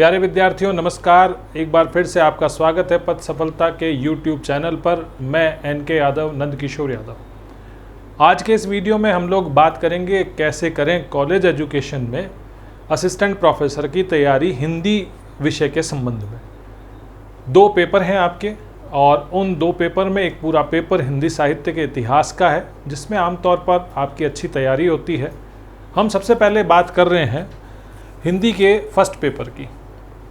प्यारे विद्यार्थियों नमस्कार। एक बार फिर से आपका स्वागत है पथ सफलता के YouTube चैनल पर। मैं NK यादव, नंद किशोर यादव। आज के इस वीडियो में हम लोग बात करेंगे कैसे करें कॉलेज एजुकेशन में असिस्टेंट प्रोफेसर की तैयारी हिंदी विषय के संबंध में। 2 पेपर हैं आपके और उन 2 पेपर में एक पूरा पेपर हिंदी साहित्य के इतिहास का है जिसमें आमतौर पर आपकी अच्छी तैयारी होती है। हम सबसे पहले बात कर रहे हैं हिंदी के फर्स्ट पेपर की।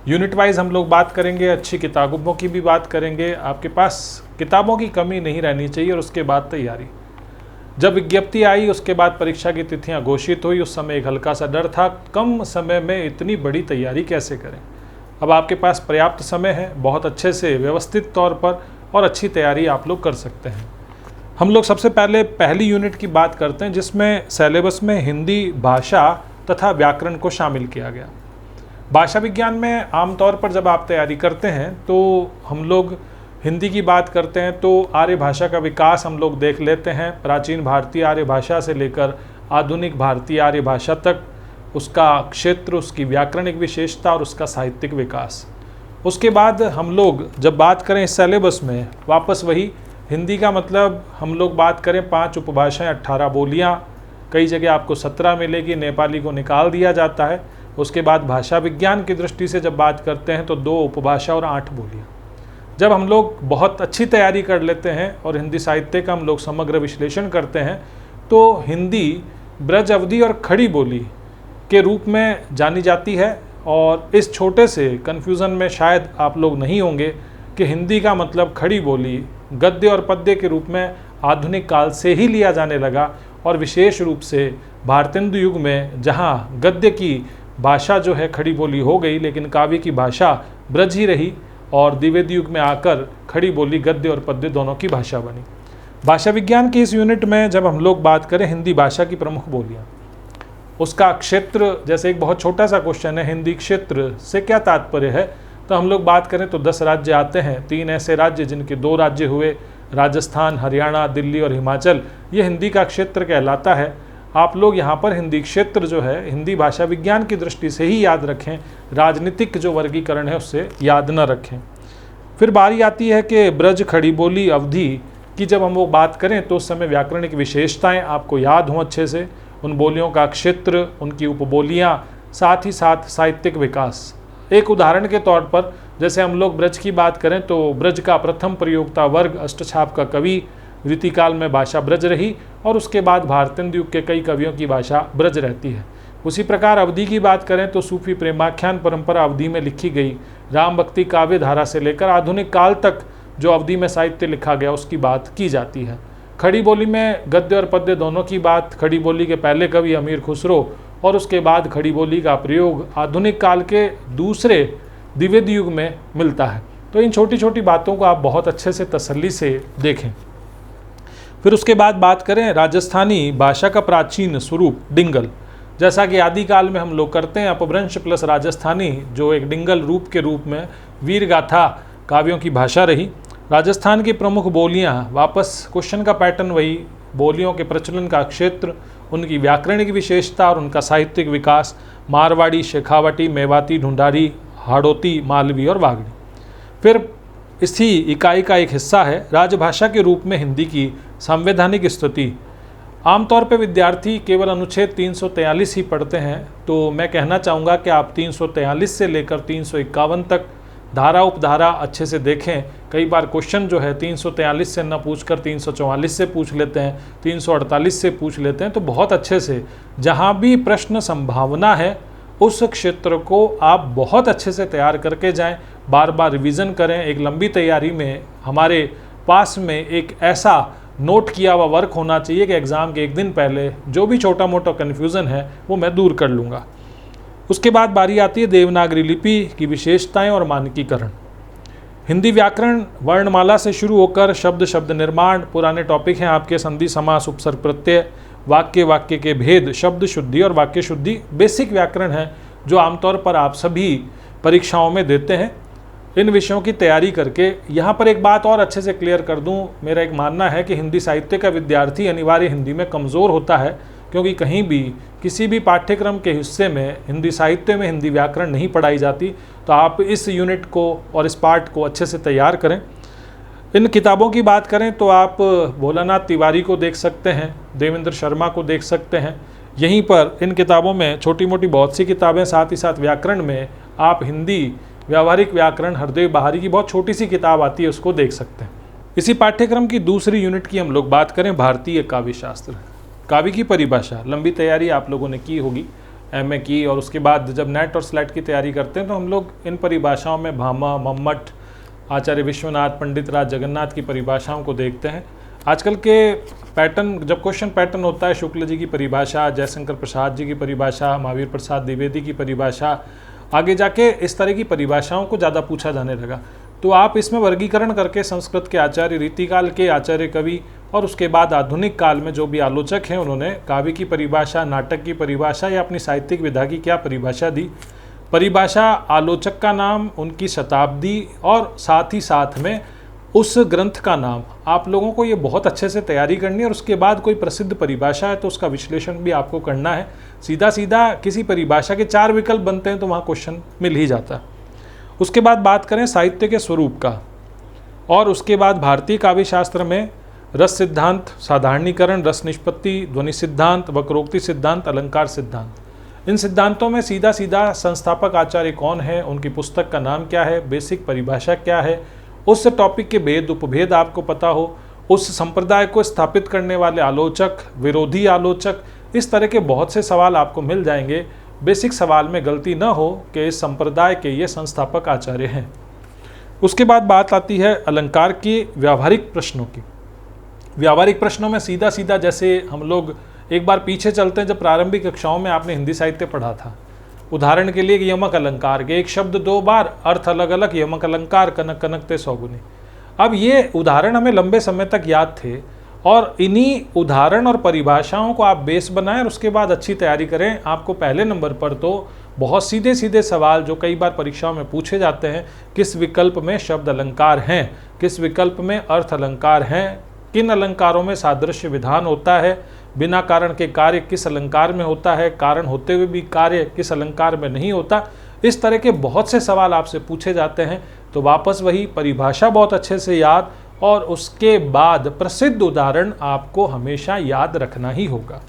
यूनिट वाइज हम लोग बात करेंगे, अच्छी किताबों की भी बात करेंगे। आपके पास किताबों की कमी नहीं रहनी चाहिए। और उसके बाद तैयारी, जब विज्ञप्ति आई उसके बाद परीक्षा की तिथियां घोषित हुई, उस समय एक हल्का सा डर था, कम समय में इतनी बड़ी तैयारी कैसे करें। अब आपके पास पर्याप्त समय है, बहुत अच्छे से व्यवस्थित तौर पर और अच्छी तैयारी आप लोग कर सकते हैं। हम लोग सबसे पहले पहली यूनिट की बात करते हैं जिसमें सिलेबस में हिंदी भाषा तथा व्याकरण को शामिल किया गया। भाषा विज्ञान में आमतौर पर जब आप तैयारी करते हैं तो हम लोग हिंदी की बात करते हैं तो आर्य भाषा का विकास हम लोग देख लेते हैं। प्राचीन भारतीय आर्य भाषा से लेकर आधुनिक भारतीय आर्य भाषा तक, उसका क्षेत्र, उसकी व्याकरणिक विशेषता और उसका साहित्यिक विकास। उसके बाद हम लोग जब बात करें इस सिलेबस में वापस वही हिंदी का मतलब हम लोग बात करें 5 उपभाषाएँ, 18 बोलियाँ, कई जगह आपको 17 मिलेगी, नेपाली को निकाल दिया जाता है। उसके बाद भाषा विज्ञान की दृष्टि से जब बात करते हैं तो 2 उपभाषा और 8 बोलियाँ। जब हम लोग बहुत अच्छी तैयारी कर लेते हैं और हिंदी साहित्य का हम लोग समग्र विश्लेषण करते हैं तो हिंदी ब्रज अवधि और खड़ी बोली के रूप में जानी जाती है। और इस छोटे से कन्फ्यूज़न में शायद आप लोग नहीं होंगे कि हिंदी का मतलब खड़ी बोली गद्य और पद्य के रूप में आधुनिक काल से ही लिया जाने लगा। और विशेष रूप से भारतेंदु युग में जहाँ गद्य की भाषा जो है खड़ी बोली हो गई, लेकिन काव्य की भाषा ब्रज ही रही। और द्विवेदी युग में आकर खड़ी बोली गद्य और पद्य दोनों की भाषा बनी। भाषा विज्ञान की इस यूनिट में जब हम लोग बात करें हिंदी भाषा की प्रमुख बोलियाँ, उसका क्षेत्र, जैसे एक बहुत छोटा सा क्वेश्चन है हिंदी क्षेत्र से क्या तात्पर्य है, तो हम लोग बात करें तो 10 राज्य आते हैं। 3 ऐसे राज्य जिनके 2 राज्य हुए राजस्थान, हरियाणा, दिल्ली और हिमाचल, ये हिंदी का क्षेत्र कहलाता है। आप लोग यहाँ पर हिंदी क्षेत्र जो है हिंदी भाषा विज्ञान की दृष्टि से ही याद रखें, राजनीतिक जो वर्गीकरण है उससे याद न रखें। फिर बारी आती है कि ब्रज, खड़ी बोली, अवधि की जब हम वो बात करें तो उस समय व्याकरणिक विशेषताएं आपको याद हों अच्छे से, उन बोलियों का क्षेत्र, उनकी उपबोलियाँ, साथ ही साथ साहित्यिक विकास। एक उदाहरण के तौर पर जैसे हम लोग ब्रज की बात करें तो ब्रज का प्रथम प्रयोक्ता वर्ग अष्टछाप का कवि, रीतिकाल में भाषा ब्रज रही और उसके बाद भारतेंदु युग के कई कवियों की भाषा ब्रज रहती है। उसी प्रकार अवधि की बात करें तो सूफी प्रेमाख्यान परंपरा अवधि में लिखी गई, राम भक्ति काव्य धारा से लेकर आधुनिक काल तक जो अवधि में साहित्य लिखा गया उसकी बात की जाती है। खड़ी बोली में गद्य और पद्य दोनों की बात, खड़ी बोली के पहले कवि अमीर खुसरो और उसके बाद खड़ी बोली का प्रयोग आधुनिक काल के दूसरे द्विवेदी युग में मिलता है। तो इन छोटी छोटी बातों को आप बहुत अच्छे से तसल्ली से देखें। फिर उसके बाद बात करें राजस्थानी भाषा का प्राचीन स्वरूप डिंगल, जैसा कि आदिकाल में हम लोग करते हैं अपभ्रंश प्लस राजस्थानी, जो एक डिंगल रूप के रूप में वीर गाथा काव्यों की भाषा रही। राजस्थान की प्रमुख बोलियां, वापस क्वेश्चन का पैटर्न वही, बोलियों के प्रचलन का क्षेत्र, उनकी व्याकरणिक विशेषता और उनका साहित्यिक विकास। मारवाड़ी, शेखावटी, मेवाती, ढूंढारी, हाड़ौती, मालवी और वागड़ी। फिर इसी इकाई का एक हिस्सा है राजभाषा के रूप में हिंदी की संवैधानिक स्थिति। आमतौर पर विद्यार्थी केवल अनुच्छेद 343 ही पढ़ते हैं, तो मैं कहना चाहूँगा कि आप 343 से लेकर 351 तक धारा उपधारा अच्छे से देखें। कई बार क्वेश्चन जो है 343 से न पूछकर 344 से पूछ लेते हैं, 348 से पूछ लेते हैं। तो बहुत अच्छे से जहाँ भी प्रश्न संभावना है उस क्षेत्र को आप बहुत अच्छे से तैयार करके जाएं, बार बार रिवीजन करें। एक लंबी तैयारी में हमारे पास में एक ऐसा नोट किया हुआ वर्क होना चाहिए कि एग्ज़ाम के एक दिन पहले जो भी छोटा मोटा कन्फ्यूज़न है वो मैं दूर कर लूँगा। उसके बाद बारी आती है देवनागरी लिपि की विशेषताएं और मानकीकरण। हिंदी व्याकरण वर्णमाला से शुरू होकर शब्द शब्द निर्माण, पुराने टॉपिक हैं आपके, संधि समास, उपसर्ग प्रत्यय, वाक्य के भेद, शब्द शुद्धि और वाक्य शुद्धि, बेसिक व्याकरण है जो आमतौर पर आप सभी परीक्षाओं में देते हैं। इन विषयों की तैयारी करके यहाँ पर एक बात और अच्छे से क्लियर कर दूँ, मेरा एक मानना है कि हिंदी साहित्य का विद्यार्थी अनिवार्य हिंदी में कमज़ोर होता है क्योंकि कहीं भी किसी भी पाठ्यक्रम के हिस्से में हिंदी साहित्य में हिंदी व्याकरण नहीं पढ़ाई जाती। तो आप इस यूनिट को और इस पार्ट को अच्छे से तैयार करें। इन किताबों की बात करें तो आप भोलानाथ तिवारी को देख सकते हैं, देवेंद्र शर्मा को देख सकते हैं। यहीं पर इन किताबों में छोटी मोटी बहुत सी किताबें, साथ ही साथ व्याकरण में आप हिंदी व्यावहारिक व्याकरण हरदेव बहारी की बहुत छोटी सी किताब आती है, उसको देख सकते हैं। इसी पाठ्यक्रम की दूसरी यूनिट की हम लोग बात करें, भारतीय काव्य शास्त्र। काव्य की परिभाषा, लंबी तैयारी आप लोगों ने की होगी, एमए की, और उसके बाद जब नेट और स्लेट की तैयारी करते हैं तो हम लोग इन परिभाषाओं में भामा, मम्मट, आचार्य विश्वनाथ, पंडित राज जगन्नाथ की परिभाषाओं को देखते हैं। आजकल के पैटर्न, जब क्वेश्चन पैटर्न होता है, शुक्ल जी की परिभाषा, जयशंकर प्रसाद जी की परिभाषा, महावीर प्रसाद द्विवेदी की परिभाषा, आगे जाके इस तरह की परिभाषाओं को ज़्यादा पूछा जाने लगा। तो आप इसमें वर्गीकरण करके संस्कृत के आचार्य, रीतिकाल के आचार्य कवि और उसके बाद आधुनिक काल में जो भी आलोचक हैं, उन्होंने काव्य की परिभाषा, नाटक की परिभाषा या अपनी साहित्यिक विधा की क्या परिभाषा दी। परिभाषा, आलोचक का नाम, उनकी शताब्दी और साथ ही साथ में उस ग्रंथ का नाम। आप लोगों को ये बहुत अच्छे से तैयारी करनी है और उसके बाद कोई प्रसिद्ध परिभाषा है तो उसका विश्लेषण भी आपको करना है। सीधा सीधा किसी परिभाषा के 4 विकल्प बनते हैं तो वहाँ क्वेश्चन मिल ही जाता है। उसके बाद बात करें साहित्य के स्वरूप का, और उसके बाद भारतीय काव्य शास्त्र में रस सिद्धांत, साधारणीकरण, रस निष्पत्ति, ध्वनि सिद्धांत, वक्रोक्ति सिद्धांत, अलंकार सिद्धांत। इन सिद्धांतों में सीधा सीधा संस्थापक आचार्य कौन है, उनकी पुस्तक का नाम क्या है, बेसिक परिभाषा क्या है, उस टॉपिक के भेद उपभेद आपको पता हो, उस संप्रदाय को स्थापित करने वाले आलोचक, विरोधी आलोचक, इस तरह के बहुत से सवाल आपको मिल जाएंगे। बेसिक सवाल में गलती न हो कि इस संप्रदाय के ये संस्थापक आचार्य हैं। उसके बाद बात आती है अलंकार की व्यावहारिक प्रश्नों की। व्यावहारिक प्रश्नों में सीधा सीधा, जैसे हम लोग एक बार पीछे चलते हैं, जब प्रारंभिक कक्षाओं में आपने हिंदी साहित्य पढ़ा था, उदाहरण के लिए यमक अलंकार के एक शब्द 2 बार, अर्थ अलग अलग, यमक अलंकार, कनक कनक ते सौगुनी। अब ये उदाहरण हमें लंबे समय तक याद थे और इन्हीं उदाहरण और परिभाषाओं को आप बेस बनाएं और उसके बाद अच्छी तैयारी करें। आपको पहले नंबर पर तो बहुत सीधे सीधे सवाल जो कई बार परीक्षाओं में पूछे जाते हैं, किस विकल्प में शब्द अलंकार हैं, किस विकल्प में अर्थ अलंकार हैं, किन अलंकारों में सादृश्य विधान होता है, बिना कारण के कार्य किस अलंकार में होता है, कारण होते हुए भी कार्य किस अलंकार में नहीं होता। इस तरह के बहुत से सवाल आपसे पूछे जाते हैं। तो वापस वही परिभाषा बहुत अच्छे से याद, और उसके बाद प्रसिद्ध उदाहरण आपको हमेशा याद रखना ही होगा।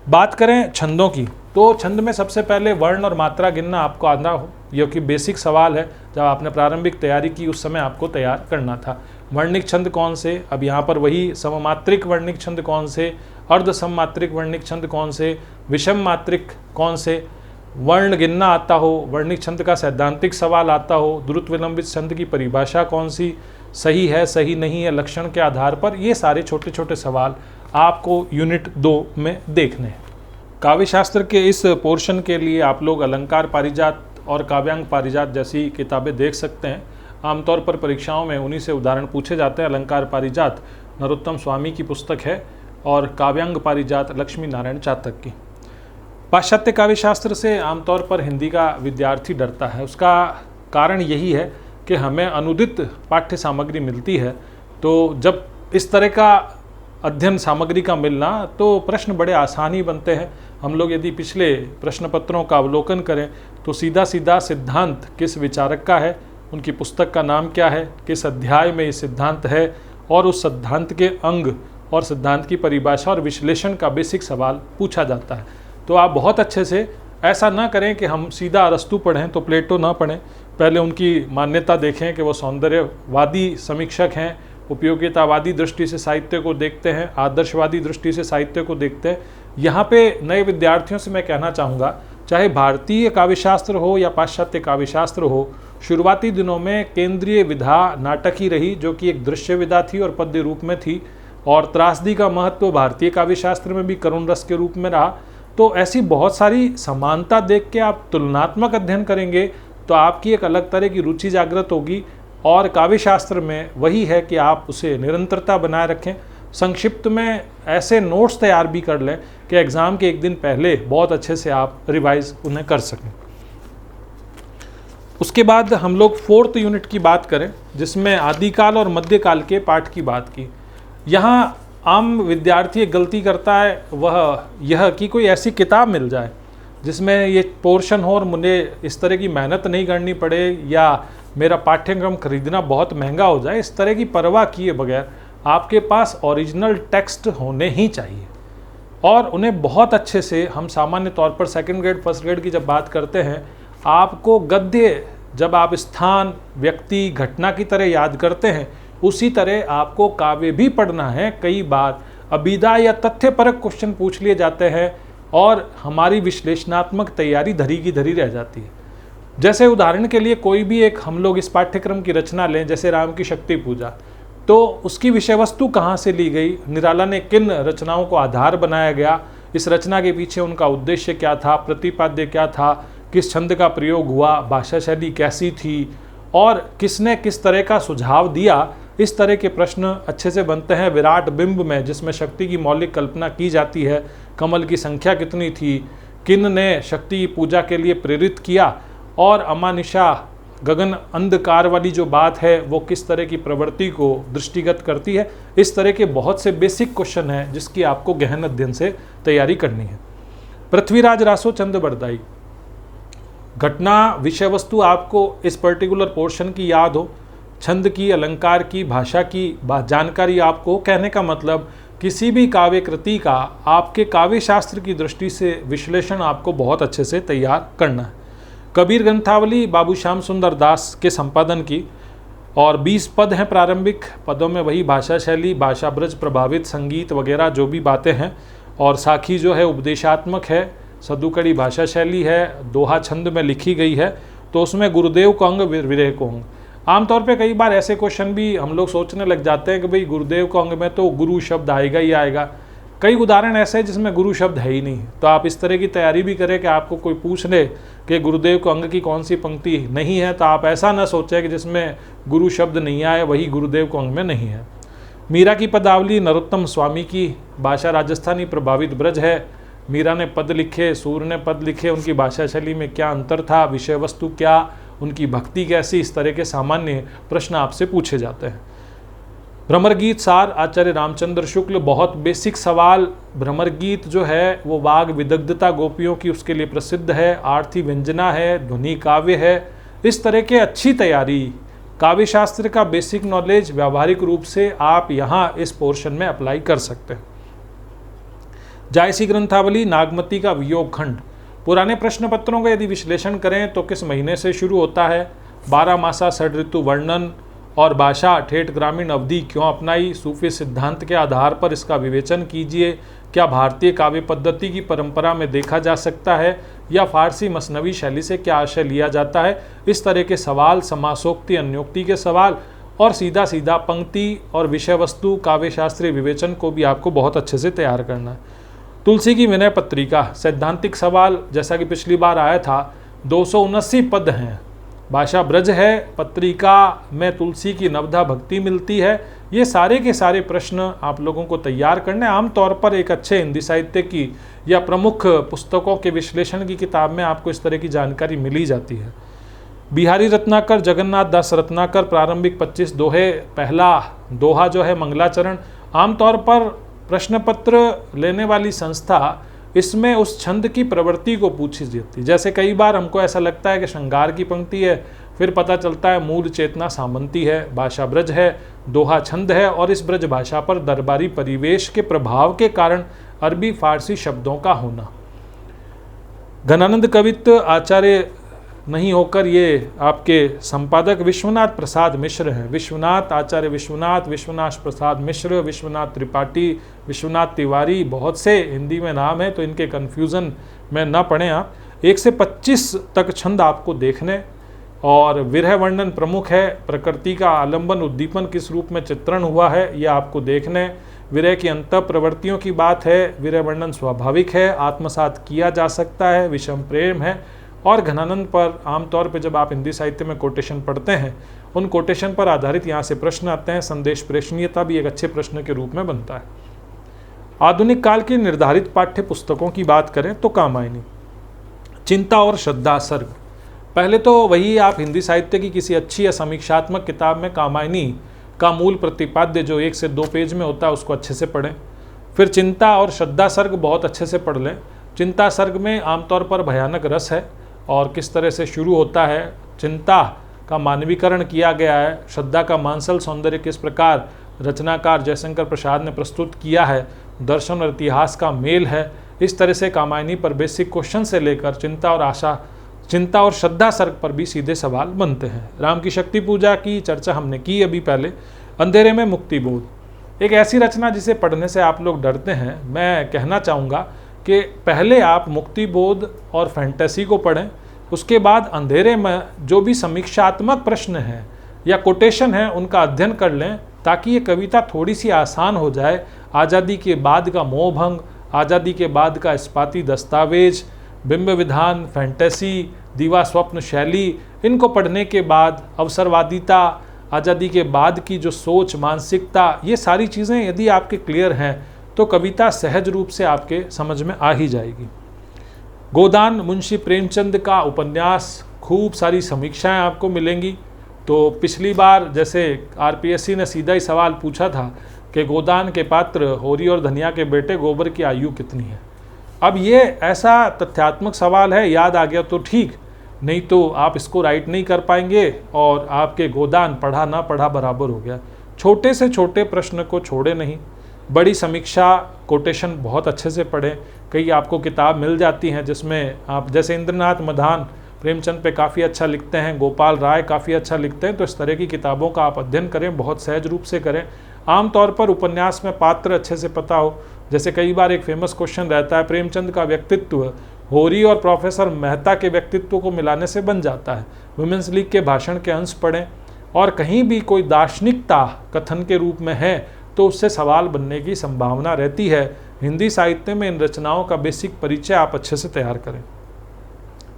बात करें छंदों की, तो छंद में सबसे पहले वर्ण और मात्रा गिनना आपको आना हो, यह कि बेसिक सवाल है। जब आपने प्रारंभिक तैयारी की उस समय आपको तैयार करना था। वर्णिक छंद कौन से, अब यहाँ पर वही सममात्रिक वर्णिक छंद कौन से, अर्ध सममात्रिक वर्णिक छंद कौन से, विषम मात्रिक कौन से, वर्ण गिनना आता हो, वर्णिक छंद का सैद्धांतिक सवाल आता हो, द्रुत विलंबित छंद की परिभाषा कौन सी, सही है सही नहीं है लक्षण के आधार पर, ये सारे छोटे छोटे सवाल आपको यूनिट 2 में देखने हैं। काव्य शास्त्र के इस पोर्शन के लिए आप लोग अलंकार पारिजात और काव्यांग पारिजात जैसी किताबें देख सकते हैं। आमतौर पर परीक्षाओं में उन्हीं से उदाहरण पूछे जाते हैं। अलंकार पारिजात नरोत्तम स्वामी की पुस्तक है और काव्यांग पारिजात लक्ष्मी नारायण चातक की। पाश्चात्य काव्य शास्त्र से आमतौर पर हिंदी का विद्यार्थी डरता है। उसका कारण यही है कि हमें अनुदित पाठ्य सामग्री मिलती है, तो जब इस तरह का अध्ययन सामग्री का मिलना तो प्रश्न बड़े आसान ही बनते हैं। हम लोग यदि पिछले प्रश्न पत्रों का अवलोकन करें तो सीधा सीधा सिद्धांत किस विचारक का है, उनकी पुस्तक का नाम क्या है, किस अध्याय में ये सिद्धांत है, और उस सिद्धांत के अंग और सिद्धांत की परिभाषा और विश्लेषण का बेसिक सवाल पूछा जाता है। तो आप बहुत अच्छे से, ऐसा ना करें कि हम सीधा अरस्तु पढ़ें तो प्लेटो ना पढ़ें। पहले उनकी मान्यता देखें कि वो सौंदर्यवादी समीक्षक हैं, उपयोगितावादी दृष्टि से साहित्य को देखते हैं, आदर्शवादी दृष्टि से साहित्य को देखते हैं। यहाँ पे नए विद्यार्थियों से मैं कहना चाहूँगा, चाहे भारतीय काव्यशास्त्र हो या पाश्चात्य काव्यशास्त्र हो, शुरुआती दिनों में केंद्रीय विधा नाटक ही रही, जो कि एक दृश्य विधा थी और पद्य रूप में थी, और त्रासदी का महत्व भारतीय काव्यशास्त्र में भी करुण रस के रूप में रहा। तो ऐसी बहुत सारी समानता देख के आप तुलनात्मक अध्ययन करेंगे तो आपकी एक अलग तरह की रुचि जागृत होगी, और काव्यशास्त्र में वही है कि आप उसे निरंतरता बनाए रखें। संक्षिप्त में ऐसे नोट्स तैयार भी कर लें कि एग्ज़ाम के एक दिन पहले बहुत अच्छे से आप रिवाइज उन्हें कर सकें। उसके बाद हम लोग 4th यूनिट की बात करें, जिसमें आदिकाल और मध्यकाल के पाठ की बात की। यहाँ आम विद्यार्थी एक गलती करता है वह यह कि कोई ऐसी किताब मिल जाए जिसमें ये पोर्शन हो और मुझे इस तरह की मेहनत नहीं करनी पड़े या मेरा पाठ्यक्रम खरीदना बहुत महंगा हो जाए। इस तरह की परवाह किए बगैर आपके पास ओरिजिनल टेक्स्ट होने ही चाहिए और उन्हें बहुत अच्छे से, हम सामान्य तौर पर सेकंड ग्रेड फर्स्ट ग्रेड की जब बात करते हैं, आपको गद्य जब आप स्थान, व्यक्ति, घटना की तरह याद करते हैं, उसी तरह आपको काव्य भी पढ़ना है। कई बार अभिधा या तथ्यपरक क्वेश्चन पूछ लिए जाते हैं और हमारी विश्लेषणात्मक तैयारी धरी की धरी रह जाती है। जैसे उदाहरण के लिए कोई भी एक हम लोग इस पाठ्यक्रम की रचना लें, जैसे राम की शक्ति पूजा, तो उसकी विषय वस्तु कहाँ से ली गई, निराला ने किन रचनाओं को आधार बनाया गया, इस रचना के पीछे उनका उद्देश्य क्या था, प्रतिपाद्य क्या था, किस छंद का प्रयोग हुआ, भाषा शैली कैसी थी और किसने किस तरह का सुझाव दिया, इस तरह के प्रश्न अच्छे से बनते हैं। विराट बिंब में, जिसमें शक्ति की मौलिक कल्पना की जाती है, कमल की संख्या कितनी थी, किन ने शक्ति की पूजा के लिए प्रेरित किया और अमानिशा गगन अंधकार वाली जो बात है वो किस तरह की प्रवृत्ति को दृष्टिगत करती है। इस तरह के बहुत से बेसिक क्वेश्चन हैं जिसकी आपको गहन अध्ययन से तैयारी करनी है। पृथ्वीराज रासो चंद बरदाई, घटना, विषय वस्तु आपको इस पर्टिकुलर पोर्शन की याद हो, छंद की, अलंकार की, भाषा की जानकारी आपको, कहने का मतलब किसी भी काव्य कृति का आपके काव्य शास्त्र की दृष्टि से विश्लेषण आपको बहुत अच्छे से तैयार करना है। कबीर ग्रंथावली बाबू श्याम सुंदर दास के संपादन की और 20 पद हैं प्रारंभिक पदों में, वही भाषा शैली, भाषा ब्रज प्रभावित संगीत वगैरह जो भी बातें हैं, और साखी जो है उपदेशात्मक है, सदुकड़ी भाषा शैली है, दोहा छंद में लिखी गई है, तो उसमें गुरुदेव को अंग विरह को अंग। आमतौर पे कई बार ऐसे क्वेश्चन भी हम लोग सोचने लग जाते हैं कि भाई गुरुदेव को अंग में तो गुरु शब्द आएगा ही आएगा। कई उदाहरण ऐसे हैं जिसमें गुरु शब्द है ही नहीं, तो आप इस तरह की तैयारी भी करें कि आपको कोई पूछ ले कि गुरुदेव को अंग की कौन सी पंक्ति नहीं है, तो आप ऐसा ना सोचें कि जिसमें गुरु शब्द नहीं आए वही गुरुदेव को अंग में नहीं है। मीरा की पदावली नरोत्तम स्वामी की, भाषा राजस्थानी प्रभावित ब्रज है, मीरा ने पद लिखे, सूर ने पद लिखे, उनकी भाषा शैली में क्या अंतर था, विषय वस्तु क्या, उनकी भक्ति कैसी, इस तरह के सामान्य प्रश्न आपसे पूछे जाते हैं। भ्रमर गीत सार आचार्य रामचंद्र शुक्ल, बहुत बेसिक सवाल। भ्रमर गीत जो है वो वाग विदग्धता गोपियों की, उसके लिए प्रसिद्ध है, आरती व्यंजना है, ध्वनि काव्य है। इस तरह के अच्छी तैयारी, काव्य शास्त्र का बेसिक नॉलेज व्यावहारिक रूप से आप यहाँ इस पोर्शन में अप्लाई कर सकते हैं। जायसी ग्रंथावली नागमती का वियोग खंड, पुराने प्रश्न पत्रों का यदि विश्लेषण करें तो किस महीने से शुरू होता है, 12 मासा षड ऋतु वर्णन और भाषा ठेठ ग्रामीण अवधि क्यों अपनाई, सूफी सिद्धांत के आधार पर इसका विवेचन कीजिए, क्या भारतीय काव्य पद्धति की परंपरा में देखा जा सकता है या फारसी मसनवी शैली से क्या आशय लिया जाता है। इस तरह के सवाल, समासोक्ति अन्योक्ति के सवाल और सीधा सीधा पंक्ति और विषय वस्तु काव्य शास्त्रीय विवेचन को भी आपको बहुत अच्छे से तैयार करना है। तुलसी की विनय पत्रिका, सैद्धांतिक सवाल, जैसा कि पिछली बार आया था, 279 पद हैं, भाषा ब्रज है, पत्रिका में तुलसी की नवधा भक्ति मिलती है। ये सारे के सारे प्रश्न आप लोगों को तैयार करने, आमतौर पर एक अच्छे हिंदी साहित्य की या प्रमुख पुस्तकों के विश्लेषण की किताब में आपको इस तरह की जानकारी मिली जाती है। बिहारी रत्नाकर, जगन्नाथ दास रत्नाकर, प्रारंभिक 25 दोहे, पहला दोहा जो है मंगलाचरण। आमतौर पर प्रश्न पत्र लेने वाली संस्था इसमें उस छंद की प्रवृत्ति को पूछी जाती है। जैसे कई बार हमको ऐसा लगता है कि श्रृंगार की पंक्ति है, फिर पता चलता है मूल चेतना सामंती है, भाषा ब्रज है, दोहा छंद है और इस ब्रज भाषा पर दरबारी परिवेश के प्रभाव के कारण अरबी फारसी शब्दों का होना। घनानंद कवित्व आचार्य नहीं होकर ये आपके संपादक विश्वनाथ प्रसाद मिश्र हैं। विश्वनाथ, आचार्य विश्वनाथ, विश्वनाथ प्रसाद मिश्र, विश्वनाथ त्रिपाठी, विश्वनाथ तिवारी, बहुत से हिंदी में नाम है, तो इनके कन्फ्यूज़न में ना पड़े आप। 1 से 25 तक छंद आपको देखने और विरह वर्णन प्रमुख है, प्रकृति का आलंबन उद्दीपन किस रूप में चित्रण हुआ है ये आपको देखने, विरह की अंत प्रवृत्तियों की बात है, विरह वर्णन स्वाभाविक है, आत्मसात किया जा सकता है, विषम प्रेम है। और घनानंद पर आमतौर पे जब आप हिंदी साहित्य में कोटेशन पढ़ते हैं, उन कोटेशन पर आधारित यहाँ से प्रश्न आते हैं। संदेश प्रेषणीयता भी एक अच्छे प्रश्न के रूप में बनता है। आधुनिक काल की निर्धारित पाठ्य पुस्तकों की बात करें तो कामायनी, चिंता और श्रद्धा सर्ग। पहले तो वही आप हिंदी साहित्य की किसी अच्छी या समीक्षात्मक किताब में कामायनी का मूल प्रतिपाद्य जो 1 से 2 पेज में होता है उसको अच्छे से पढ़ें। फिर चिंता और श्रद्धा सर्ग बहुत अच्छे से पढ़ लें। चिंता सर्ग में आमतौर पर भयानक रस है और किस तरह से शुरू होता है, चिंता का मानवीकरण किया गया है, श्रद्धा का मानसल सौंदर्य किस प्रकार रचनाकार जयशंकर प्रसाद ने प्रस्तुत किया है, दर्शन और इतिहास का मेल है। इस तरह से कामायनी पर बेसिक क्वेश्चन से लेकर चिंता और श्रद्धा सर्ग पर भी सीधे सवाल बनते हैं। राम की शक्ति पूजा की चर्चा हमने की अभी पहले। अंधेरे में मुक्ति बोध एक ऐसी रचना जिसे पढ़ने से आप लोग डरते हैं। मैं कहना चाहूँगा कि पहले आप मुक्ति बोध और फैंटेसी को पढ़ें, उसके बाद अंधेरे में जो भी समीक्षात्मक प्रश्न हैं या कोटेशन है उनका अध्ययन कर लें, ताकि ये कविता थोड़ी सी आसान हो जाए। आज़ादी के बाद का मोहभंग, आज़ादी के बाद का इस्पाती दस्तावेज, बिंब विधान, फैंटेसी, दीवा स्वप्न शैली, इनको पढ़ने के बाद अवसरवादिता, आज़ादी के बाद की जो सोच मानसिकता, ये सारी चीज़ें यदि आपके क्लियर हैं तो कविता सहज रूप से आपके समझ में आ ही जाएगी। गोदान मुंशी प्रेमचंद का उपन्यास, खूब सारी समीक्षाएं आपको मिलेंगी। तो पिछली बार जैसे आरपीएससी ने सीधा ही सवाल पूछा था कि गोदान के पात्र होरी और धनिया के बेटे गोबर की आयु कितनी है। अब ये ऐसा तथ्यात्मक सवाल है, याद आ गया तो ठीक, नहीं तो आप इसको राइट नहीं कर पाएंगे और आपके गोदान पढ़ा ना पढ़ा बराबर हो गया। छोटे से छोटे प्रश्न को छोड़े नहीं, बड़ी समीक्षा कोटेशन बहुत अच्छे से पढ़ें। कई आपको किताब मिल जाती हैं जिसमें आप, जैसे इंद्रनाथ मधान प्रेमचंद पे काफ़ी अच्छा लिखते हैं, गोपाल राय काफ़ी अच्छा लिखते हैं, तो इस तरह की किताबों का आप अध्ययन करें, बहुत सहज रूप से करें। आमतौर पर उपन्यास में पात्र अच्छे से पता हो। जैसे कई बार एक फेमस क्वेश्चन रहता है, प्रेमचंद का व्यक्तित्व होरी और प्रोफेसर मेहता के व्यक्तित्व को मिलाने से बन जाता है। वुमेन्स लीग के भाषण के अंश पढ़ें, और कहीं भी कोई दार्शनिकता कथन के रूप में है तो उससे सवाल बनने की संभावना रहती है। हिंदी साहित्य में इन रचनाओं का बेसिक परिचय आप अच्छे से तैयार करें।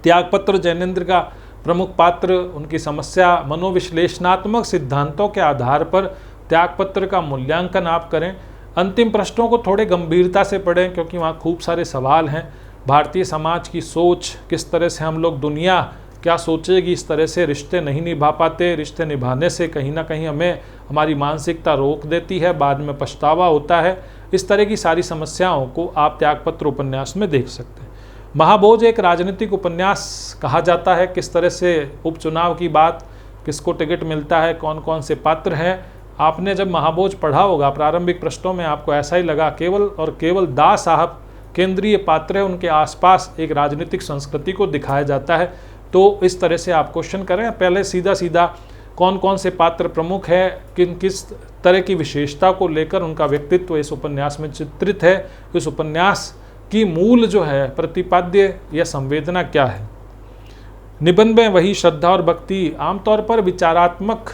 त्यागपत्र जैनेन्द्र का प्रमुख पात्र, उनकी समस्या, मनोविश्लेषणात्मक सिद्धांतों के आधार पर त्यागपत्र का मूल्यांकन आप करें। अंतिम प्रश्नों को थोड़े गंभीरता से पढ़ें क्योंकि वहाँ खूब सारे सवाल हैं। भारतीय समाज की सोच, किस तरह से हम लोग, दुनिया क्या सोचेगी, इस तरह से रिश्ते नहीं निभा पाते, रिश्ते निभाने से कहीं ना कहीं हमें हमारी मानसिकता रोक देती है, बाद में पछतावा होता है। इस तरह की सारी समस्याओं को आप त्यागपत्र उपन्यास में देख सकते हैं। महाभोज एक राजनीतिक उपन्यास कहा जाता है। किस तरह से उपचुनाव की बात, किसको टिकट मिलता है, कौन कौन से पात्र हैं। आपने जब महाभोज पढ़ा होगा, प्रारंभिक पृष्ठों में आपको ऐसा ही लगा, केवल और केवल दास साहब केंद्रीय पात्र है, उनके आसपास एक राजनीतिक संस्कृति को दिखाया जाता है। तो इस तरह से आप क्वेश्चन करें, पहले सीधा सीधा कौन कौन से पात्र प्रमुख है, किस तरह की विशेषता को लेकर उनका व्यक्तित्व इस उपन्यास में चित्रित है, इस उपन्यास की मूल जो है प्रतिपाद्य या संवेदना क्या है। निबंध में वही श्रद्धा और भक्ति, आमतौर पर विचारात्मक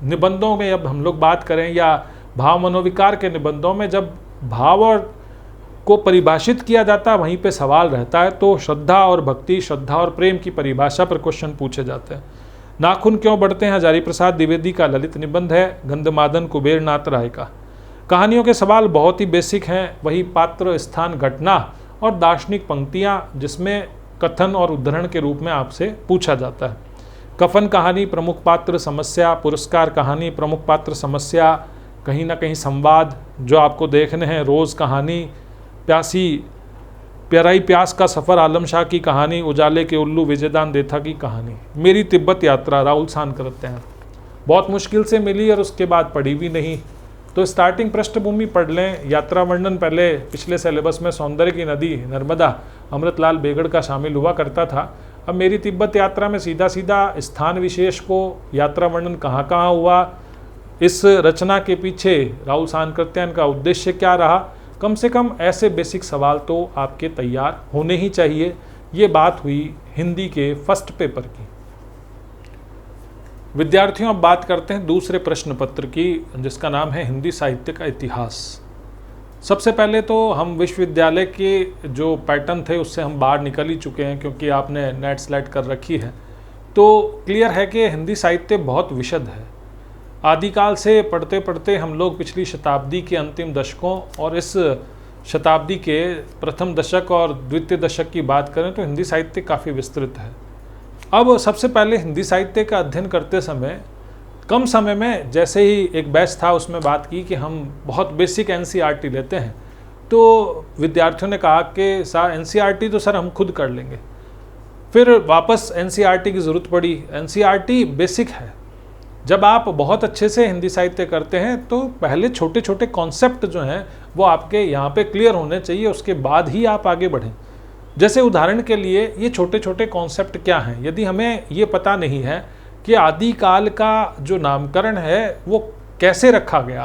निबंधों में अब हम लोग बात करें या भाव मनोविकार के निबंधों में जब भाव और को परिभाषित किया जाता है वहीं पे सवाल रहता है। तो श्रद्धा और भक्ति, श्रद्धा और प्रेम की परिभाषा पर क्वेश्चन पूछे जाते हैं। नाखून क्यों बढ़ते हैं, हजारी प्रसाद द्विवेदी का ललित निबंध है। गंधमादन कुबेर नाथ राय का। कहानियों के सवाल बहुत ही बेसिक हैं, वही पात्र, स्थान, घटना और दार्शनिक पंक्तियाँ जिसमें कथन और उद्धरण के रूप में आपसे पूछा जाता है। कफन कहानी, प्रमुख पात्र समस्या, पुरस्कार कहानी, प्रमुख पात्र समस्या, कहीं ना कहीं संवाद जो आपको देखने हैं। रोज़ कहानी, प्याराई प्यास का सफ़र, आलम शाह की कहानी, उजाले के उल्लू, विजयदान देथा की कहानी। मेरी तिब्बत यात्रा, राहुल सान करते हैं, बहुत मुश्किल से मिली और उसके बाद पढ़ी भी नहीं। तो स्टार्टिंग पृष्ठभूमि पढ़ लें। यात्रा वर्णन पहले पिछले सिलेबस में सौंदर्य की नदी नर्मदा अमृतलाल बेगड़ का शामिल हुआ करता था। अब मेरी तिब्बत यात्रा में सीधा सीधा स्थान विशेष को, यात्रा वर्णन कहाँ कहाँ हुआ, इस रचना के पीछे राहुल सानकृत्यायन का उद्देश्य क्या रहा, कम से कम ऐसे बेसिक सवाल तो आपके तैयार होने ही चाहिए। ये बात हुई हिंदी के फर्स्ट पेपर की। विद्यार्थियों, अब बात करते हैं दूसरे प्रश्न पत्र की, जिसका नाम है हिंदी साहित्य का इतिहास। सबसे पहले तो हम विश्वविद्यालय के जो पैटर्न थे उससे हम बाहर निकल ही चुके हैं, क्योंकि आपने नेट स्लाइड कर रखी है। तो क्लियर है कि हिंदी साहित्य बहुत विशद है। आदिकाल से पढ़ते पढ़ते हम लोग पिछली शताब्दी के अंतिम दशकों और इस शताब्दी के प्रथम दशक और द्वितीय दशक की बात करें तो हिंदी साहित्य काफ़ी विस्तृत है। अब सबसे पहले हिंदी साहित्य का अध्ययन करते समय कम समय में जैसे ही एक बैच था उसमें बात की कि हम बहुत बेसिक एनसीईआरटी लेते हैं, तो विद्यार्थियों ने कहा कि सर एनसीईआरटी तो सर हम खुद कर लेंगे। फिर वापस एनसीईआरटी की ज़रूरत पड़ी। एनसीईआरटी बेसिक है। जब आप बहुत अच्छे से हिंदी साहित्य करते हैं तो पहले छोटे छोटे कॉन्सेप्ट जो हैं वो आपके यहाँ पे क्लियर होने चाहिए, उसके बाद ही आप आगे बढ़ें। जैसे उदाहरण के लिए ये छोटे छोटे कॉन्सेप्ट क्या हैं, यदि हमें ये पता नहीं है कि आदिकाल का जो नामकरण है वो कैसे रखा गया,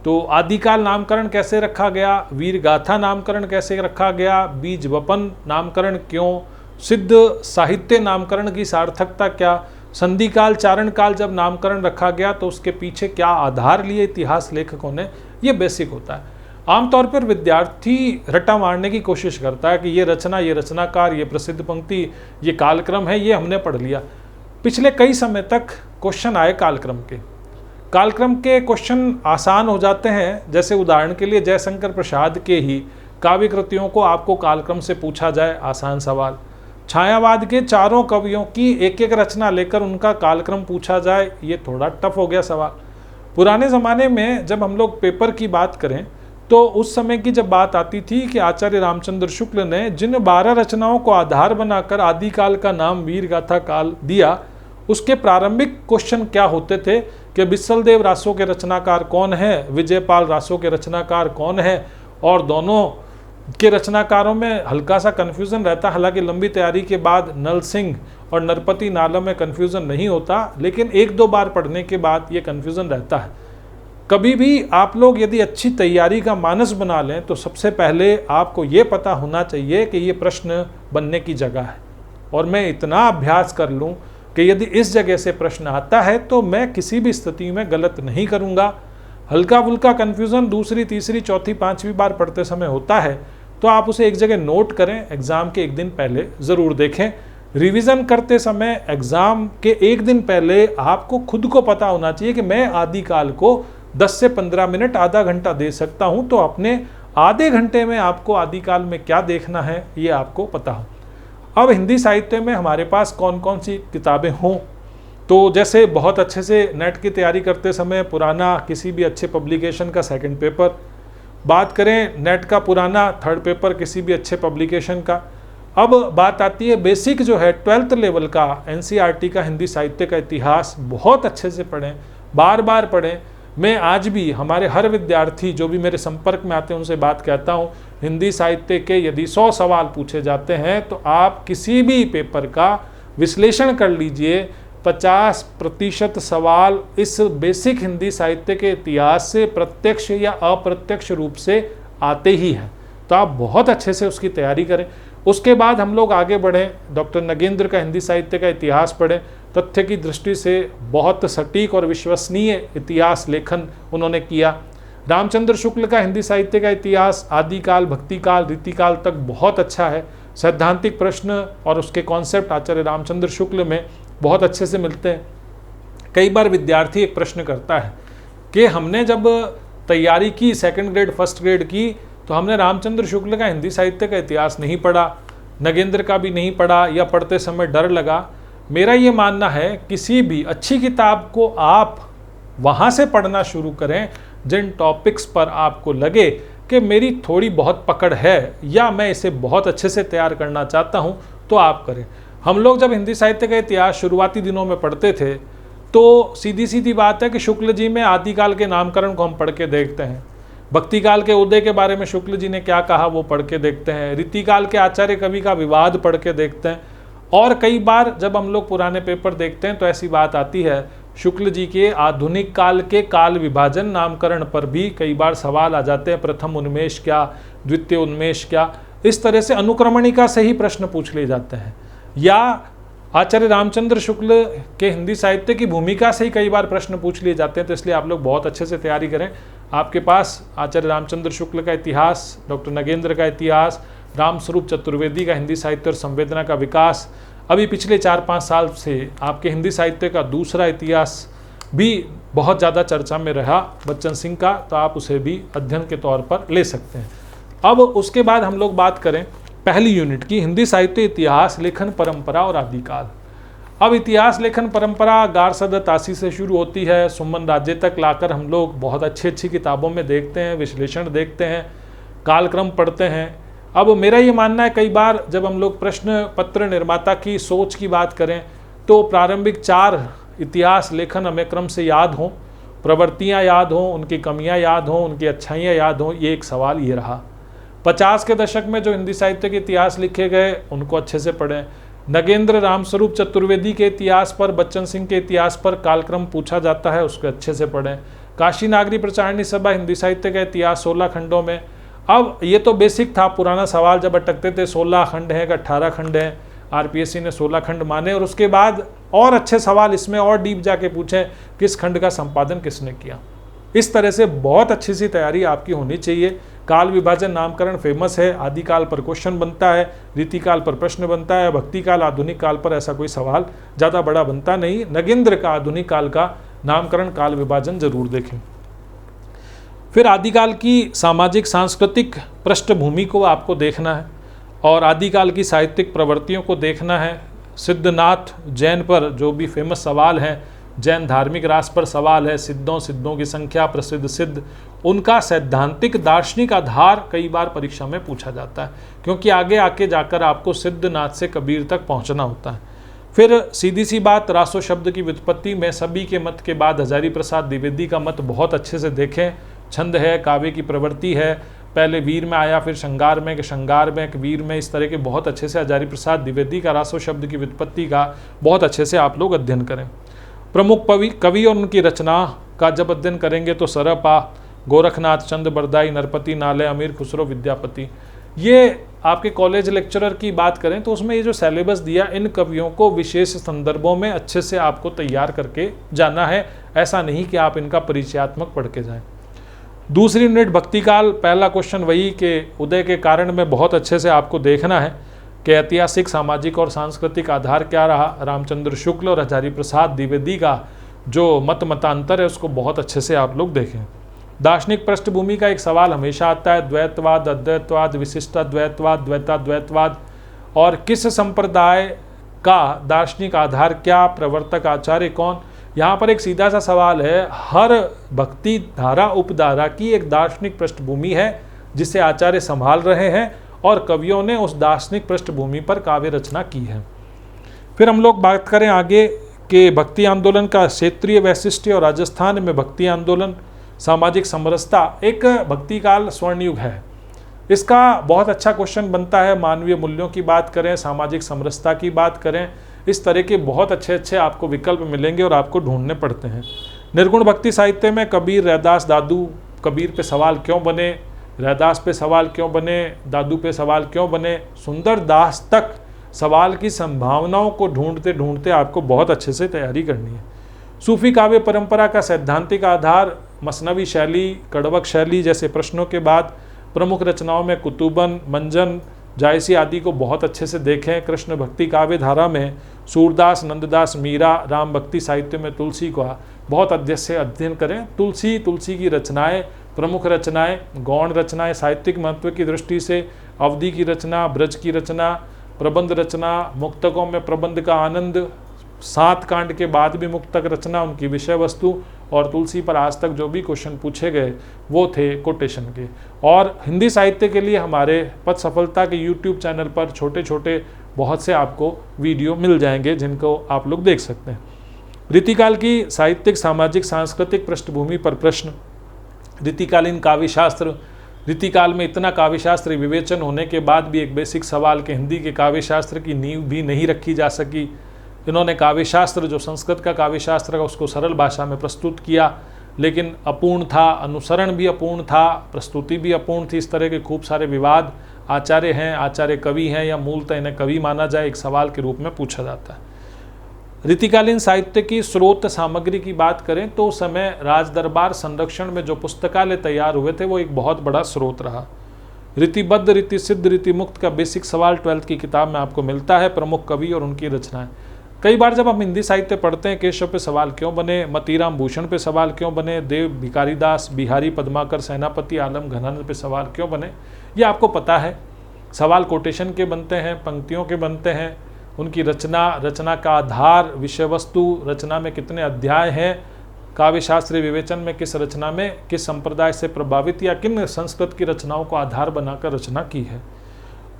तो आदिकाल नामकरण कैसे रखा गया, वीर गाथा नामकरण कैसे रखा गया, बीज वपन नामकरण क्यों, सिद्ध साहित्य नामकरण की सार्थकता क्या, संधिकाल चारण काल जब नामकरण रखा गया तो उसके पीछे क्या आधार लिए इतिहास लेखकों ने, ये बेसिक होता है। आमतौर पर विद्यार्थी रट्टा मारने की कोशिश करता है कि ये रचना, ये रचनाकार, ये प्रसिद्ध पंक्ति, ये कालक्रम है, ये हमने पढ़ लिया। पिछले कई समय तक क्वेश्चन आए कालक्रम के क्वेश्चन आसान हो जाते हैं। जैसे उदाहरण के लिए जयशंकर प्रसाद के ही काव्य कृतियों को आपको कालक्रम से पूछा जाए, आसान सवाल। छायावाद के चारों कवियों की एक एक रचना लेकर उनका कालक्रम पूछा जाए, ये थोड़ा टफ हो गया सवाल। पुराने ज़माने में जब हम लोग पेपर की बात करें तो उस समय की जब बात आती थी कि आचार्य रामचंद्र शुक्ल ने जिन 12 रचनाओं को आधार बनाकर आदिकाल का नाम वीर गाथा काल दिया, उसके प्रारंभिक क्वेश्चन क्या होते थे कि बिस्सल देव रासों के रचनाकार कौन है, विजयपाल रासों के रचनाकार कौन है, और दोनों के रचनाकारों में हल्का सा कन्फ्यूज़न रहता। हालांकि लंबी तैयारी के बाद नल सिंह और नरपति नालम में कन्फ्यूज़न नहीं होता, लेकिन एक दो बार पढ़ने के बाद ये कन्फ्यूज़न रहता है। कभी भी आप लोग यदि अच्छी तैयारी का मानस बना लें तो सबसे पहले आपको ये पता होना चाहिए कि ये प्रश्न बनने की जगह है, और मैं इतना अभ्यास कर लूँ कि यदि इस जगह से प्रश्न आता है तो मैं किसी भी स्थिति में गलत नहीं करूँगा। हल्का फुल्का कन्फ्यूज़न दूसरी, तीसरी, चौथी, पाँचवीं बार पढ़ते समय होता है तो आप उसे एक जगह नोट करें, एग्ज़ाम के एक दिन पहले ज़रूर देखें। रिवीजन करते समय एग्ज़ाम के एक दिन पहले आपको खुद को पता होना चाहिए कि मैं आदिकाल को 10 से 15 मिनट, आधा घंटा दे सकता हूं, तो अपने आधे घंटे में आपको आदिकाल में क्या देखना है ये आपको पता हो। अब हिंदी साहित्य में हमारे पास कौन कौन सी किताबें हों, तो जैसे बहुत अच्छे से नेट की तैयारी करते समय पुराना किसी भी अच्छे पब्लिकेशन का सेकंड पेपर, बात करें नेट का पुराना थर्ड पेपर किसी भी अच्छे पब्लिकेशन का। अब बात आती है बेसिक जो है 12th लेवल का एनसीईआरटी का हिंदी साहित्य का इतिहास, बहुत अच्छे से पढ़ें, बार बार पढ़ें। मैं आज भी हमारे हर विद्यार्थी जो भी मेरे संपर्क में आते हैं उनसे बात कहता हूँ, हिंदी साहित्य के यदि 100 सवाल पूछे जाते हैं तो आप किसी भी पेपर का विश्लेषण कर लीजिए, 50% सवाल इस बेसिक हिंदी साहित्य के इतिहास से प्रत्यक्ष या अप्रत्यक्ष रूप से आते ही हैं। तो आप बहुत अच्छे से उसकी तैयारी करें। उसके बाद हम लोग आगे बढ़ें, डॉक्टर नगेंद्र का हिंदी साहित्य का इतिहास पढ़ें। तथ्य की दृष्टि से बहुत सटीक और विश्वसनीय इतिहास लेखन उन्होंने किया। रामचंद्र शुक्ल का हिंदी साहित्य का इतिहास आदिकाल, भक्तिकाल, रीतिकाल तक बहुत अच्छा है। सैद्धांतिक प्रश्न और उसके कॉन्सेप्ट आचार्य रामचंद्र शुक्ल में बहुत अच्छे से मिलते हैं। कई बार विद्यार्थी एक प्रश्न करता है कि हमने जब तैयारी की सेकंड ग्रेड फर्स्ट ग्रेड की तो हमने रामचंद्र शुक्ल का हिंदी साहित्य का इतिहास नहीं पढ़ा, नगेंद्र का भी नहीं पढ़ा, या पढ़ते समय डर लगा। मेरा ये मानना है किसी भी अच्छी किताब को आप वहाँ से पढ़ना शुरू करें जिन टॉपिक्स पर आपको लगे कि मेरी थोड़ी बहुत पकड़ है या मैं इसे बहुत अच्छे से तैयार करना चाहता हूँ, तो आप करें। हम लोग जब हिंदी साहित्य का इतिहास शुरुआती दिनों में पढ़ते थे तो सीधी सीधी बात है कि शुक्ल जी में आदिकाल के नामकरण को हम पढ़ के देखते हैं, भक्तिकाल के उदय के बारे में शुक्ल जी ने क्या कहा वो पढ़ के देखते हैं, रीतिकाल के आचार्य कवि का विवाद पढ़ के देखते हैं। और कई बार जब हम लोग पुराने पेपर देखते हैं तो ऐसी बात आती है शुक्ल जी के आधुनिक काल के काल विभाजन नामकरण पर भी कई बार सवाल आ जाते हैं, प्रथम उन्मेष क्या, द्वितीय उन्मेष क्या, इस तरह से अनुक्रमणिका से ही प्रश्न पूछ लिए जाते हैं। या आचार्य रामचंद्र शुक्ल के हिंदी साहित्य की भूमिका से ही कई बार प्रश्न पूछ लिए जाते हैं। तो इसलिए आप लोग बहुत अच्छे से तैयारी करें। आपके पास आचार्य रामचंद्र शुक्ल का इतिहास, डॉक्टर नगेंद्र का इतिहास, रामस्वरूप चतुर्वेदी का हिंदी साहित्य और संवेदना का विकास, अभी पिछले 4-5 साल से आपके हिंदी साहित्य का दूसरा इतिहास भी बहुत ज़्यादा चर्चा में रहा बच्चन सिंह का, तो आप उसे भी अध्ययन के तौर पर ले सकते हैं। अब उसके बाद हम लोग बात करें पहली यूनिट की, हिंदी साहित्य इतिहास, लेखन परंपरा और आदिकाल। अब इतिहास लेखन परंपरा गारसद तासी से शुरू होती है, सुमन राज्य तक लाकर हम लोग बहुत अच्छी किताबों में देखते हैं, विश्लेषण देखते हैं, कालक्रम पढ़ते हैं। अब मेरा ये मानना है, कई बार जब हम लोग प्रश्न पत्र निर्माता की सोच की बात करें तो प्रारंभिक 4 इतिहास लेखन हमें क्रम से याद हों, प्रवृत्तियाँ याद हों, उनकी कमियाँ याद हों, उनकी अच्छाइयाँ याद हों। ये एक सवाल ये रहा। 50 के दशक में जो हिंदी साहित्य के इतिहास लिखे गए उनको अच्छे से पढ़ें। नगेंद्र रामस्वरूप चतुर्वेदी के इतिहास पर, बच्चन सिंह के इतिहास पर कालक्रम पूछा जाता है, उसको अच्छे से पढ़ें। काशी नागरी प्रचारणी सभा हिंदी साहित्य का इतिहास 16 खंडों में। अब ये तो बेसिक था, पुराना सवाल जब अटकते थे 16 खंड हैं कि 18 खंड हैं, आरपीएससी ने 16 खंड माने और उसके बाद और अच्छे सवाल इसमें और डीप जाके पूछें किस खंड का संपादन किसने किया। इस तरह से बहुत अच्छी सी तैयारी आपकी होनी चाहिए। काल विभाजन नामकरण फेमस है, आदिकाल पर क्वेश्चन बनता है, रीतिकाल पर प्रश्न बनता है, भक्ति काल आधुनिक काल पर ऐसा कोई सवाल ज़्यादा बड़ा बनता नहीं। नगेंद्र का आधुनिक काल का नामकरण काल विभाजन जरूर देखें। फिर आदिकाल की सामाजिक सांस्कृतिक पृष्ठभूमि को आपको देखना है और आदिकाल की साहित्यिक प्रवृत्तियों को देखना है। सिद्धनाथ जैन पर जो भी फेमस सवाल हैं, जैन धार्मिक रास पर सवाल है, सिद्धों की संख्या, प्रसिद्ध सिद्ध, उनका सैद्धांतिक दार्शनिक आधार कई बार परीक्षा में पूछा जाता है, क्योंकि आगे आके जाकर आपको सिद्धनाथ से कबीर तक पहुंचना होता है। फिर सीधी सी बात, रासो शब्द की व्युत्पत्ति में सभी के मत के बाद हजारी प्रसाद द्विवेदी का मत बहुत अच्छे से देखें। छंद है, काव्य की प्रवृत्ति है, पहले वीर में आया, फिर श्रृंगार में, श्रृंगार में, वीर में, इस तरह के बहुत अच्छे से हजारी प्रसाद द्विवेदी का रासो शब्द की व्युत्पत्ति का बहुत अच्छे से आप लोग अध्ययन करें। प्रमुख कवि और उनकी रचना का जब अध्ययन करेंगे तो सरपा, गोरखनाथ, चंद बरदाई, नरपति, नाले, अमीर खुसरो, विद्यापति, ये आपके कॉलेज लेक्चरर की बात करें तो उसमें ये जो सिलेबस दिया, इन कवियों को विशेष संदर्भों में अच्छे से आपको तैयार करके जाना है। ऐसा नहीं कि आप इनका परिचयात्मक पढ़ के जाएं। दूसरी यूनिट भक्तिकाल, पहला क्वेश्चन वही कि उदय के कारण में बहुत अच्छे से आपको देखना है कि ऐतिहासिक, सामाजिक और सांस्कृतिक आधार क्या रहा। रामचंद्र शुक्ल और हजारी प्रसाद द्विवेदी का जो मतांतर है उसको बहुत अच्छे से आप लोग देखें। दार्शनिक पृष्ठभूमि का एक सवाल हमेशा आता है, द्वैतवाद, अद्वैतवाद, विशिष्टाद्वैतवाद, द्वैताद्वैतवाद, और किस संप्रदाय का दार्शनिक आधार क्या, प्रवर्तक आचार्य कौन। यहाँ पर एक सीधा सा सवाल है, हर भक्ति धारा उपधारा की एक दार्शनिक पृष्ठभूमि है जिसे आचार्य संभाल रहे हैं और कवियों ने उस दार्शनिक पृष्ठभूमि पर काव्य रचना की है। फिर हम लोग बात करें आगे कि भक्ति आंदोलन का क्षेत्रीय वैशिष्ट्य और राजस्थान में भक्ति आंदोलन, सामाजिक समरसता। एक भक्ति काल स्वर्ण युग है, इसका बहुत अच्छा क्वेश्चन बनता है। मानवीय मूल्यों की बात करें, सामाजिक समरसता की बात करें, इस तरह के बहुत अच्छे आपको विकल्प मिलेंगे और आपको ढूंढने पड़ते हैं। निर्गुण भक्ति साहित्य में कबीर, रैदास, दादू, कबीर पे सवाल क्यों बने, रैदास पे सवाल क्यों बने, दादू पे सवाल क्यों बने, सुंदर दास तक सवाल की संभावनाओं को ढूंढते ढूंढते आपको बहुत अच्छे से तैयारी करनी है। सूफी काव्य परंपरा का सैद्धांतिक आधार, मसनवी शैली, कड़वक शैली जैसे प्रश्नों के बाद प्रमुख रचनाओं में कुतुबन, मंजन, जायसी आदि को बहुत अच्छे से देखें। कृष्ण भक्ति काव्य धारा में सूरदास, नंददास, मीरा, राम भक्ति साहित्य में तुलसी का बहुत अध्ययन करें। तुलसी की रचनाएं, प्रमुख रचनाएं, गौण रचनाएं, साहित्यिक महत्व की दृष्टि से अवधि की रचना, ब्रज की रचना, प्रबंध रचना, मुक्तकों में प्रबंध का आनंद, 7 कांड के बाद भी मुक्तक रचना, उनकी विषय वस्तु, और तुलसी पर आज तक जो भी क्वेश्चन पूछे गए वो थे कोटेशन के। और हिंदी साहित्य के लिए हमारे पथ सफलता के यूट्यूब चैनल पर छोटे छोटे बहुत से आपको वीडियो मिल जाएंगे जिनको आप लोग देख सकते हैं। रीतिकाल की साहित्यिक, सामाजिक, सांस्कृतिक पृष्ठभूमि पर प्रश्न, रीतिकालीन काव्यशास्त्र। रीतिकाल में इतना काव्यशास्त्र विवेचन होने के बाद भी एक बेसिक सवाल के हिंदी के काव्यशास्त्र की नींव भी नहीं रखी जा सकी। इन्होंने काव्यशास्त्र जो संस्कृत का काव्यशास्त्र का उसको सरल भाषा में प्रस्तुत किया, लेकिन अपूर्ण था, अनुसरण भी अपूर्ण था, प्रस्तुति भी अपूर्ण थी। इस तरह के खूब सारे विवाद, आचार्य हैं, आचार्य कवि हैं या मूलतः इन्हें कवि माना जाए, एक सवाल के रूप में पूछा जाता है। रीतिकालीन साहित्य की स्रोत सामग्री की बात करें तो समय राजदरबार संरक्षण में जो पुस्तकालय तैयार हुए थे वो एक बहुत बड़ा स्रोत रहा। रीतिबद्ध, रीति सिद्ध, रीति मुक्त का बेसिक सवाल 12th की किताब में आपको मिलता है। प्रमुख कवि और उनकी रचनाएं। कई बार जब हम हिंदी साहित्य पढ़ते हैं, केशव पे सवाल क्यों बने, मतीराम भूषण पे सवाल क्यों बने, देव भिखारीदास, बिहारी पद्माकर, सेनापति आलम घनानंद पे सवाल क्यों बने, ये आपको पता है। सवाल कोटेशन के बनते हैं, पंक्तियों के बनते हैं, उनकी रचना का आधार, विषय वस्तु, रचना में कितने अध्याय हैं, काव्य शास्त्रीय विवेचन में किस रचना में किस संप्रदाय से प्रभावित या किन संस्कृत की रचनाओं को आधार बनाकर रचना की है।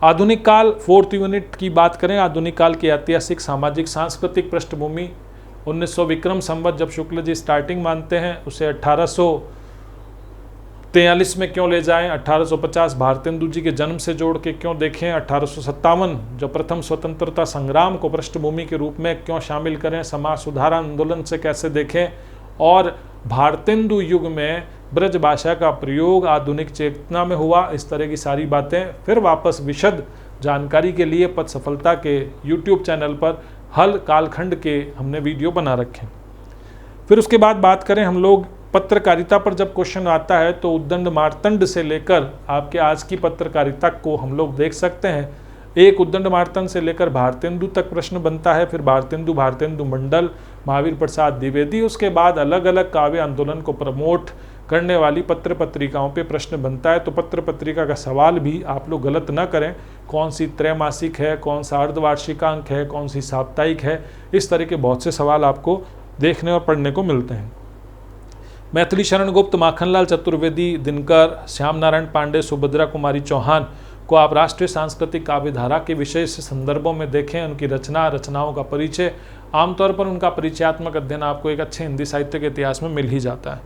आधुनिक काल 4th यूनिट की बात करें, आधुनिक काल की ऐतिहासिक, सामाजिक, सांस्कृतिक पृष्ठभूमि। 1900 विक्रम संवत जब शुक्ल जी स्टार्टिंग मानते हैं, उसे 1843 में क्यों ले जाएं, 1850 भारतेंदु जी के जन्म से जोड़ के क्यों देखें, 1857 जो प्रथम स्वतंत्रता संग्राम को पृष्ठभूमि के रूप में क्यों शामिल करें, समाज सुधार आंदोलन से कैसे देखें, और भारतेंदु युग में ब्रज भाषा का प्रयोग आधुनिक चेतना में हुआ, इस तरह की सारी बातें फिर वापस विशद जानकारी के लिए पथ सफलता के यूट्यूब चैनल पर हल कालखंड के हमने वीडियो बना रखे। फिर उसके बाद बात करें हम लोग पत्रकारिता पर, जब क्वेश्चन आता है तो उद्दंड मार्तंड से लेकर आपके आज की पत्रकारिता को हम लोग देख सकते हैं। एक उद्दंड मार्तंड से लेकर भारतेंदु तक प्रश्न बनता है, फिर भारतेंदु मंडल, महावीर प्रसाद द्विवेदी, उसके बाद अलग अलग काव्य आंदोलन को प्रमोट करने वाली पत्र पत्रिकाओं पे प्रश्न बनता है। तो पत्र पत्रिका का सवाल भी आप लोग गलत ना करें, कौन सी त्रैमासिक है, कौन सा अर्धवार्षिकांक है, कौन सी साप्ताहिक है, इस तरह के बहुत से सवाल आपको देखने और पढ़ने को मिलते हैं। मैथिली शरण गुप्त, माखनलाल चतुर्वेदी, दिनकर, श्याम नारायण पांडे, सुभद्रा कुमारी चौहान को आप राष्ट्रीय सांस्कृतिक काव्यधारा के विशेष संदर्भों में देखें। उनकी रचनाओं का परिचय, आमतौर पर उनका परिचयात्मक अध्ययन आपको एक अच्छे हिंदी साहित्य के इतिहास में मिल ही जाता है।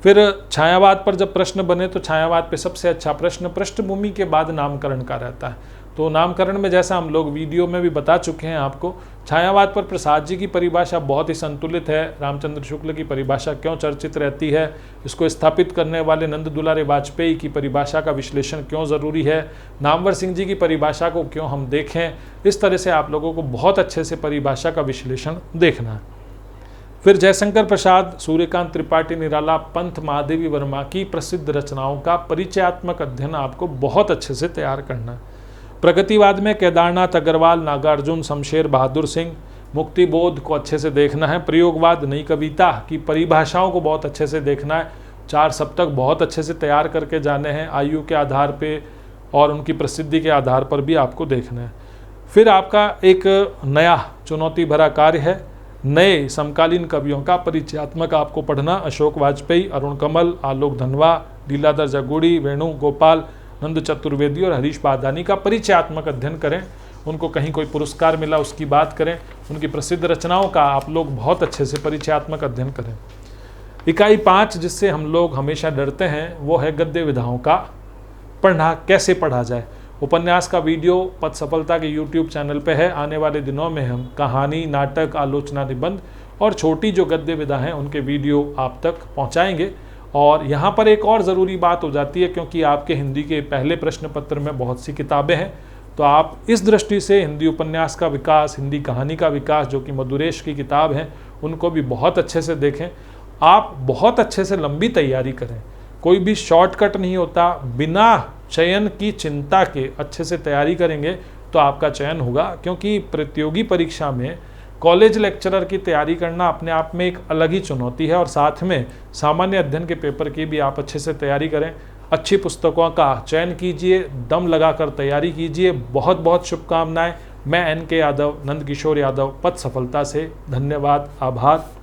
फिर छायावाद पर जब प्रश्न बने तो छायावाद पे सबसे अच्छा प्रश्न पृष्ठभूमि के बाद नामकरण का रहता है। तो नामकरण में जैसा हम लोग वीडियो में भी बता चुके हैं आपको, छायावाद पर प्रसाद जी की परिभाषा बहुत ही संतुलित है। रामचंद्र शुक्ल की परिभाषा क्यों चर्चित रहती है, इसको स्थापित करने वाले नंद दुलारे वाजपेयी की परिभाषा का विश्लेषण क्यों ज़रूरी है, नामवर सिंह जी की परिभाषा को क्यों हम देखें, इस तरह से आप लोगों को बहुत अच्छे से परिभाषा का विश्लेषण देखना है। फिर जयशंकर प्रसाद, सूर्यकांत त्रिपाठी निराला, पंत महादेवी वर्मा की प्रसिद्ध रचनाओं का परिचयात्मक अध्ययन आपको बहुत अच्छे से तैयार करना है। प्रगतिवाद में केदारनाथ अग्रवाल, नागार्जुन, शमशेर बहादुर सिंह, मुक्तिबोध को अच्छे से देखना है। प्रयोगवाद, नई कविता की परिभाषाओं को बहुत अच्छे से देखना है। 4 सप्तक बहुत अच्छे से तैयार करके जाने हैं, आयु के आधार पे और उनकी प्रसिद्धि के आधार पर भी आपको देखना है। फिर आपका एक नया चुनौती भरा कार्य है, नए समकालीन कवियों का परिचयात्मक आपको पढ़ना। अशोक वाजपेयी, अरुण कमल, आलोक धनवा, लीलाधर जगुड़ी, वेणुगोपाल, नंद चतुर्वेदी और हरीश बादानी का परिचयात्मक अध्ययन करें। उनको कहीं कोई पुरस्कार मिला उसकी बात करें, उनकी प्रसिद्ध रचनाओं का आप लोग बहुत अच्छे से परिचयात्मक अध्ययन करें। इकाई 5 जिससे हम लोग हमेशा डरते हैं वो है गद्य विधाओं का पढ़ना, कैसे पढ़ा जाए। उपन्यास का वीडियो पथ सफलता के YouTube चैनल पे है। आने वाले दिनों में हम कहानी, नाटक, आलोचना, निबंध और छोटी जो गद्य विधा हैं उनके वीडियो आप तक पहुंचाएंगे। और यहाँ पर एक और ज़रूरी बात हो जाती है, क्योंकि आपके हिंदी के पहले प्रश्न पत्र में बहुत सी किताबें हैं, तो आप इस दृष्टि से हिंदी उपन्यास का विकास, हिंदी कहानी का विकास जो कि मधुरेश की किताब है, उनको भी बहुत अच्छे से देखें। आप बहुत अच्छे से लंबी तैयारी करें, कोई भी शॉर्टकट नहीं होता। बिना चयन की चिंता के अच्छे से तैयारी करेंगे तो आपका चयन होगा, क्योंकि प्रतियोगी परीक्षा में कॉलेज लेक्चरर की तैयारी करना अपने आप में एक अलग ही चुनौती है। और साथ में सामान्य अध्ययन के पेपर की भी आप अच्छे से तैयारी करें। अच्छी पुस्तकों का चयन कीजिए, दम लगाकर तैयारी कीजिए। बहुत बहुत शुभकामनाएं। मैं NK यादव, नंद किशोर यादव, पथ सफलता से। धन्यवाद, आभार।